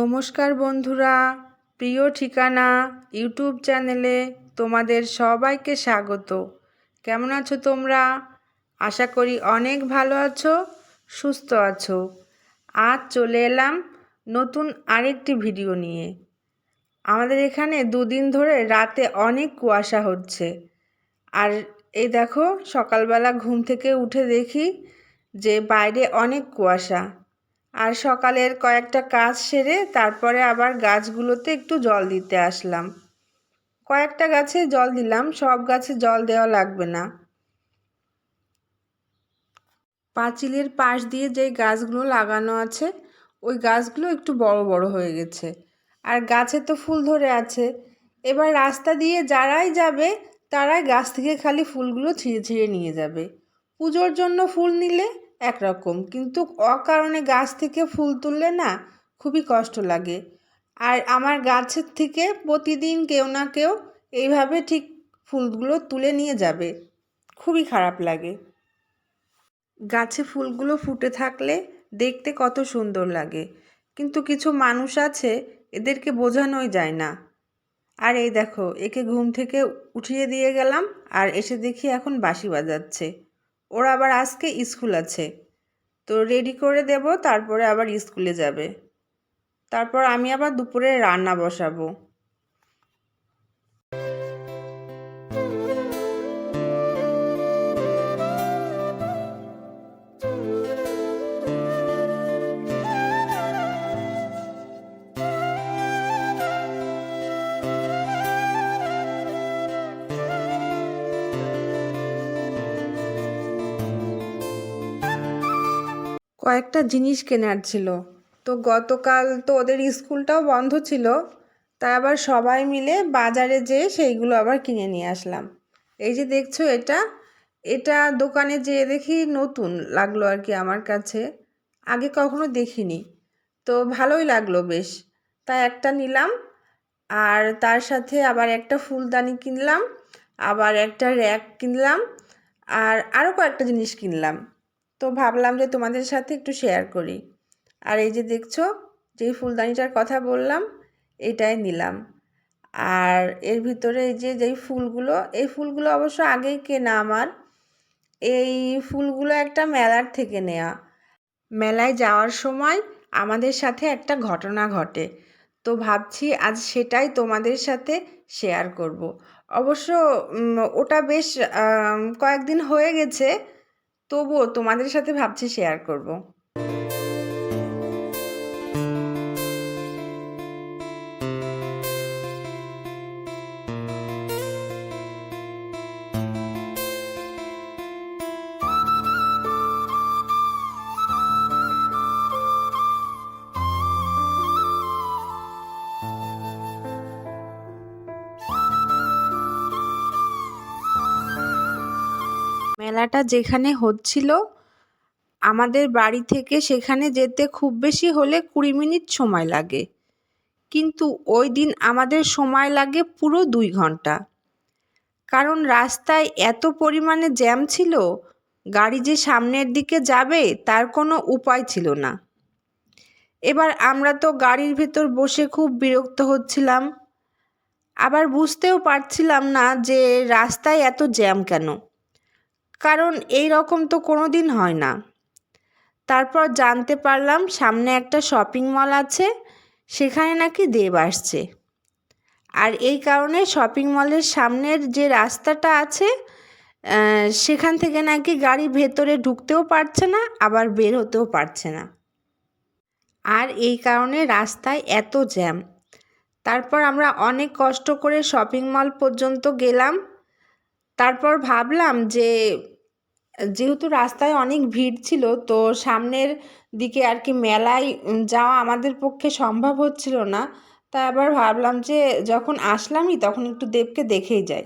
নমস্কার বন্ধুরা, প্রিয় ঠিকানা ইউটিউব চ্যানেলে তোমাদের সবাইকে স্বাগত। কেমন আছো তোমরা? আশা করি অনেক ভালো আছো, সুস্থ আছো। আজ চলে এলাম নতুন আরেকটি ভিডিও নিয়ে। আমাদের এখানে দুদিন ধরে রাতে অনেক কুয়াশা হচ্ছে। আর এই দেখো, সকালবেলা ঘুম থেকে উঠে দেখি যে বাইরে অনেক কুয়াশা। আর সকালের কয়েকটা কাজ সেরে তারপরে আবার গাছগুলোতে একটু জল দিতে আসলাম। কয়েকটা গাছে জল দিলাম, সব গাছে জল দেওয়া লাগবে না। পাঁচিলের পাশ দিয়ে যেই গাছগুলো লাগানো আছে ওই গাছগুলো একটু বড় বড় হয়ে গেছে, আর গাছে তো ফুল ধরে আছে। এবার রাস্তা দিয়ে যারাই যাবে তারাই গাছ থেকে খালি ফুলগুলো ছিঁড়ে ছিঁড়ে নিয়ে যাবে। পুজোর জন্য ফুল নিলে একরকম, কিন্তু অকারণে গাছ থেকে ফুল তুললে না খুবই কষ্ট লাগে। আর আমার গাছের থেকে প্রতিদিন কেউ না কেউ এইভাবে ঠিক ফুলগুলো তুলে নিয়ে যাবে, খুবই খারাপ লাগে। গাছে ফুলগুলো ফুটে থাকলে দেখতে কত সুন্দর লাগে, কিন্তু কিছু মানুষ আছে এদেরকে বোঝানোই যায় না। আর এই দেখো, একে ঘুম থেকে উঠিয়ে দিয়ে গেলাম আর এসে দেখি এখন বাঁশি বাজাচ্ছে। ওর আবার আজকে স্কুল আছে, তো রেডি করে দেব, তারপরে আবার স্কুলে যাবে। তারপর আমি আবার দুপুরে রান্না বসাবো। কয়েকটা জিনিস কেনার ছিল, তো গতকাল তো ওদের স্কুলটাও বন্ধ ছিল, তাই আবার সবাই মিলে বাজারে যেয়ে সেইগুলো আবার কিনে নিয়ে আসলাম। এই যে দেখছো, এটা এটা দোকানে যেয়ে দেখি নতুন লাগলো আর কি আমার কাছে, আগে কখনো দেখিনি, তো ভালোই লাগলো বেশ, তাই একটা নিলাম। আর তার সাথে আবার একটা ফুলদানি কিনলাম, আবার একটা র্যাক কিনলাম, আর আরও কয়েকটা জিনিস কিনলাম। তো ভাবলাম যে তোমাদের সাথে একটু শেয়ার করি। আর এই যে দেখছো, যেই ফুলদানিটার কথা বললাম এটাই নিলাম। আর এর ভিতরে এই যে যেই ফুলগুলো, এই ফুলগুলো অবশ্য আগেই কেনা আমার। এই ফুলগুলো একটা মেলার থেকে নেওয়া। মেলায় যাওয়ার সময় আমাদের সাথে একটা ঘটনা ঘটে, তো ভাবছি আজ সেটাই তোমাদের সাথে শেয়ার করব। অবশ্য ওটা বেশ কয়েকদিন হয়ে গেছে, তবুও তোমাদের সাথে ভাবছি শেয়ার করব। মেলাটা যেখানে হচ্ছিল আমাদের বাড়ি থেকে সেখানে যেতে খুব বেশি হলে 20 মিনিট সময় লাগে, কিন্তু ওই দিন আমাদের সময় লাগে পুরো 2 ঘন্টা। কারণ রাস্তায় এত পরিমাণে জ্যাম ছিল, গাড়ি যে সামনের দিকে যাবে তার কোনো উপায় ছিল না। এবার আমরা তো গাড়ির ভেতর বসে খুব বিরক্ত হচ্ছিলাম, আবার বুঝতেও পারছিলাম না যে রাস্তায় এত জ্যাম কেন, কারণ এই রকম তো কোনো দিন হয় না। তারপর জানতে পারলাম সামনে একটা শপিং মল আছে, সেখানে নাকি দেব আসছে। আর এই কারণে শপিং মলের সামনের যে রাস্তাটা আছে সেখান থেকে নাকি গাড়ি ভেতরে ঢুকতেও পারছে না, আবার বের হতেও পারছে না। আর এই কারণে রাস্তায় এত জ্যাম। তারপর আমরা অনেক কষ্ট করে শপিং মল পর্যন্ত গেলাম। তারপর ভাবলাম যে যেহেতু রাস্তায় অনেক ভিড় ছিল, তো সামনের দিকে আর কি মেলায় যাওয়া আমাদের পক্ষে সম্ভব হচ্ছিল না, তাই আবার ভাবলাম যে যখন আসলামই তখন একটু দেবকে দেখেই যাই।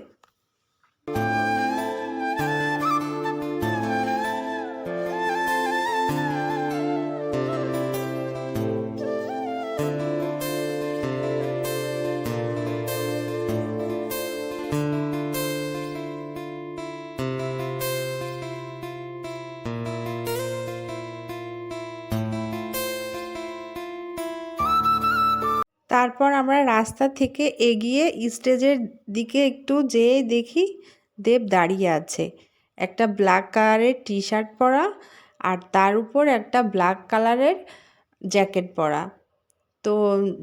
তারপর আমরা রাস্তা থেকে এগিয়ে স্টেজের দিকে একটু যেয়ে দেখি দেব দাঁড়িয়ে আছে, একটা ব্ল্যাক কালারের টি শার্ট পরা আর তার উপর একটা ব্ল্যাক কালারের জ্যাকেট পরা। তো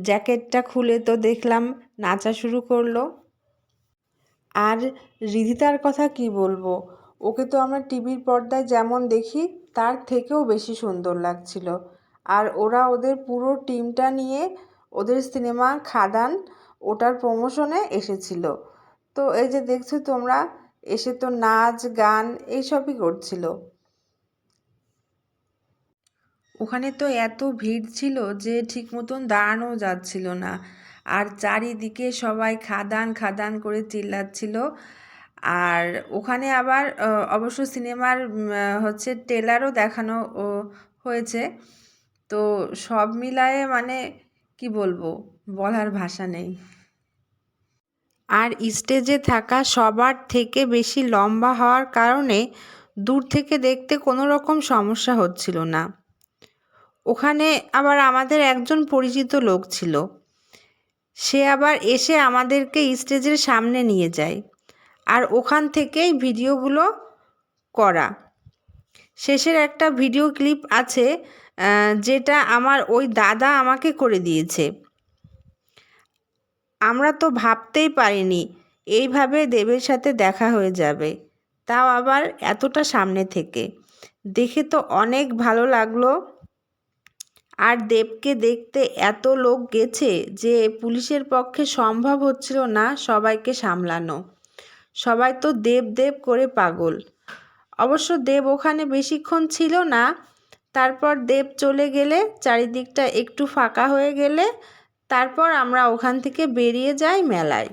জ্যাকেটটা খুলে তো দেখলাম নাচা শুরু করলো। আর রিধিতার কথা কি বলবো, ওকে তো আমরা টিভির পর্দায় যেমন দেখি তার থেকেও বেশি সুন্দর লাগছিল। আর ওরা ওদের পুরো টিমটা নিয়ে ওদের সিনেমা খাদান ওটার প্রমোশনে এসেছিল। তো এই যে দেখছো তোমরা, এসে তো নাচ গান এইসবই করছিল। ওখানে তো এত ভিড় ছিল যে ঠিক মতন দাঁড়ানো যাচ্ছিল না, আর চারিদিকে সবাই খাদান খাদান করে চিল্লাচ্ছিল। আর ওখানে আবার অবশ্য সিনেমার হচ্ছে ট্রেলারও দেখানো হয়েছে। তো সব মিলায়ে মানে কি বলবো, বলার ভাষা নেই। আর স্টেজে থাকা সবার থেকে বেশি লম্বা হওয়ার কারণে দূর থেকে দেখতে কোনো রকম সমস্যা হচ্ছিল না। ওখানে আবার আমাদের একজন পরিচিত লোক ছিল, সে আবার এসে আমাদেরকে স্টেজের সামনে নিয়ে যায় আর ওখান থেকেই ভিডিওগুলো করা। শেষের একটা ভিডিও ক্লিপ আছে যেটা আমার ওই দাদা আমাকে করে দিয়েছে। আমরা তো ভাবতেই পারিনি এইভাবে দেবের সাথে দেখা হয়ে যাবে, তাও আবার এতটা সামনে থেকে। দেখে তো অনেক ভালো লাগলো। আর দেবকে দেখতে এত লোক গেছে যে পুলিশের পক্ষে সম্ভব হচ্ছিল না সবাইকে সামলানো। সবাই তো দেব দেব করে পাগল। অবশ্য দেব ওখানে বেশিক্ষণ ছিল না, তারপর দেব চলে গেলে চারিদিকটা একটু ফাঁকা হয়ে গেলে তারপর আমরা ওখান থেকে বেরিয়ে যাই মেলায়।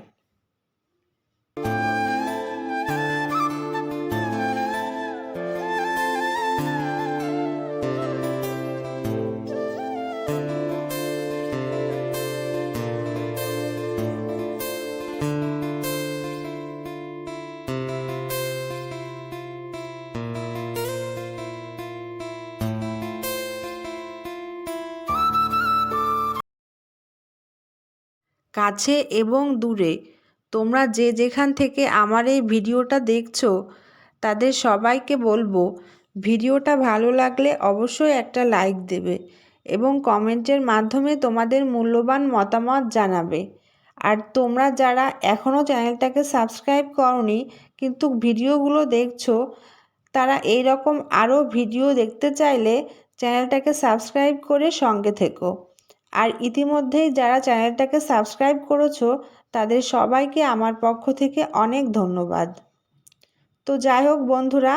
কাছে এবং দূরে তোমরা যে যেখান থেকে আমার এই ভিডিওটা দেখছো তাদের সবাইকে বলবো, ভিডিওটা ভালো লাগলে অবশ্যই একটা লাইক দেবে এবং কমেন্টের মাধ্যমে তোমাদের মূল্যবান মতামত জানাবে। আর তোমরা যারা এখনও চ্যানেলটাকে সাবস্ক্রাইব করোনি কিন্তু ভিডিওগুলো দেখছো, তারা এই রকম আরও ভিডিও দেখতে চাইলে চ্যানেলটাকে সাবস্ক্রাইব করে সঙ্গে থেকো। আর ইতিমধ্যেই যারা চ্যানেলটাকে সাবস্ক্রাইব করেছো তাদের সবাইকে আমার পক্ষ থেকে অনেক ধন্যবাদ। তো যাই হোক বন্ধুরা,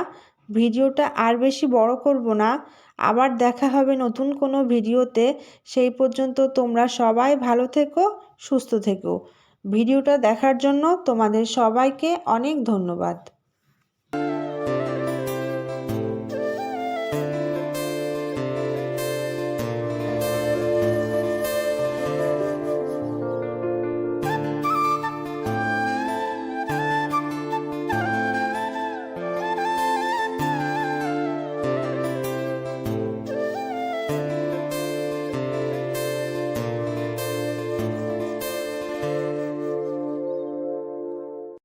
ভিডিওটা আর বেশি বড় করব না, আবার দেখা হবে নতুন কোনো ভিডিওতে। সেই পর্যন্ত তোমরা সবাই ভালো থেকো, সুস্থ থেকো। ভিডিওটা দেখার জন্য তোমাদের সবাইকে অনেক ধন্যবাদ।